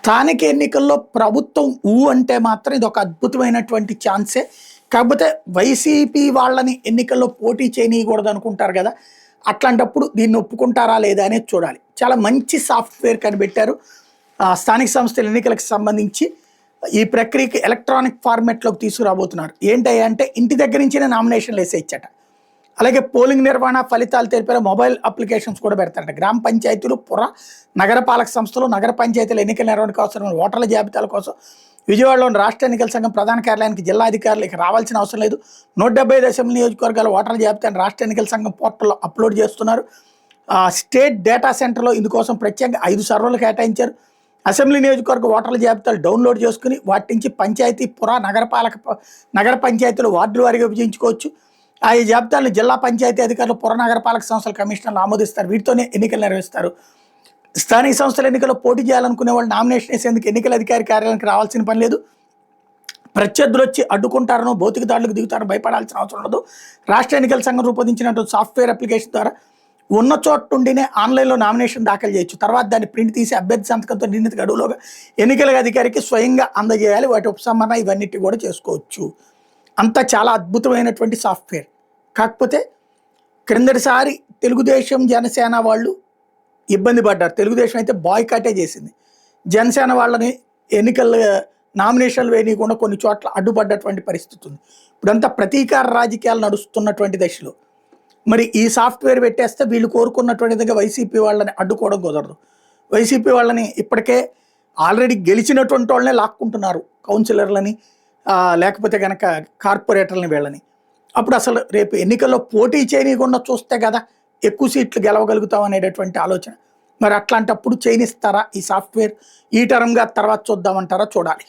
స్థానిక ఎన్నికల్లో ప్రభుత్వం అంటే మాత్రం ఇది ఒక అద్భుతమైనటువంటి ఛాన్సే. కాకపోతే వైసీపీ వాళ్ళని ఎన్నికల్లో పోటీ చేయనీయకూడదు అనుకుంటారు కదా! అట్లాంటప్పుడు దీన్ని ఒప్పుకుంటారా లేదా అనేది చూడాలి. చాలా మంచి సాఫ్ట్‌వేర్ కనిపెట్టారు. స్థానిక సంస్థల ఎన్నికలకు సంబంధించి ఈ ప్రక్రియకి ఎలక్ట్రానిక్ ఫార్మాట్‌లోకి తీసుకురాబోతున్నారు. ఏంటయ్యా అంటే ఇంటి దగ్గర నుంచినే నామినేషన్‌లు ఏసేయచ్చట. అలాగే పోలింగ్ నిర్వహణ, ఫలితాలు తెలిపే మొబైల్ అప్లికేషన్స్ కూడా పెడతారట. గ్రామ పంచాయతీలు, నగరపాలక సంస్థలు, నగర పంచాయతీల ఎన్నికల నిర్వహణకు అవసరమైన ఓటర్ల జాబితాల కోసం విజయవాడలోని రాష్ట్ర ఎన్నికల సంఘం ప్రధాన కార్యాలయానికి జిల్లా అధికారులు ఇక రావాల్సిన అవసరం లేదు. 175 అసెంబ్లీ నియోజకవర్గాల ఓటర్ల జాబితాను రాష్ట్ర ఎన్నికల సంఘం పోర్టల్లో అప్లోడ్ చేస్తున్నారు. స్టేట్ డేటా సెంటర్లో ఇందుకోసం ప్రత్యేకంగా 5 సర్వర్లు కేటాయించారు. అసెంబ్లీ నియోజకవర్గ ఓటర్ల జాబితాలు డౌన్లోడ్ చేసుకుని వాటి నుంచి పంచాయతీ, నగర పంచాయతీలు వార్డుల వారీగా విభజించుకోవచ్చు. ఆ జాబితాలను జిల్లా పంచాయతీ అధికారులు, నగరపాలక సంస్థల కమిషనర్లు ఆమోదిస్తారు. వీటితోనే ఎన్నికలు నిర్వహిస్తారు. స్థానిక సంస్థల ఎన్నికల్లో పోటీ చేయాలనుకునే వాళ్ళు నామినేషన్ వేసేందుకు ఎన్నికల అధికారి కార్యాలయానికి రావాల్సిన పని లేదు. ప్రత్యర్థులు వచ్చి అడ్డుకుంటారనో, భౌతిక దాడులకు దిగుతారో భయపడాల్సిన అవసరం ఉండదు. రాష్ట్ర ఎన్నికల సంఘం రూపొందించినటువంటి సాఫ్ట్వేర్ అప్లికేషన్ ద్వారా ఉన్న చోట నుండినే ఆన్లైన్లో నామినేషన్ దాఖలు చేయొచ్చు. తర్వాత దాన్ని ప్రింట్ తీసి అభ్యర్థి సంతకంతో నిర్ణీత గడువులోగా ఎన్నికల అధికారికి స్వయంగా అందజేయాలి. వాటి ఉపసంహరణ ఇవన్నిటి కూడా చేసుకోవచ్చు. అంతా చాలా అద్భుతమైనటువంటి సాఫ్ట్వేర్. కాకపోతే క్రిందటిసారి తెలుగుదేశం, జనసేన వాళ్ళు ఇబ్బంది పడ్డారు. తెలుగుదేశం అయితే బాయ్కాటే చేసింది. జనసేన వాళ్ళని ఎన్నికల నామినేషన్లు వేయకుండా కొన్ని చోట్ల అడ్డుపడ్డటువంటి పరిస్థితి ఉంది. ఇప్పుడంతా ప్రతీకార రాజకీయాలు నడుస్తున్నటువంటి దశలో మరి ఈ సాఫ్ట్వేర్ పెట్టేస్తే వీళ్ళు కోరుకున్నటువంటి విధంగా వైసీపీ వాళ్ళని అడ్డుకోవడం కుదరదు. వైసీపీ వాళ్ళని ఇప్పటికే ఆల్రెడీ గెలిచినటువంటి వాళ్ళనే లాక్కుంటున్నారు, కౌన్సిలర్లని, లేకపోతే కనుక కార్పొరేటర్లని, వీళ్ళని. అప్పుడు అసలు రేపు ఎన్నికల్లో పోటీ చేయనీయకుండా చూస్తే కదా ఎక్కువ సీట్లు గెలవగలుగుతాం అనేటటువంటి ఆలోచన. మరి అట్లాంటప్పుడు చేయనిస్తారా ఈ సాఫ్ట్వేర్? ఈ టర్మ్గా తర్వాత చూద్దామంటారా? చూడాలి.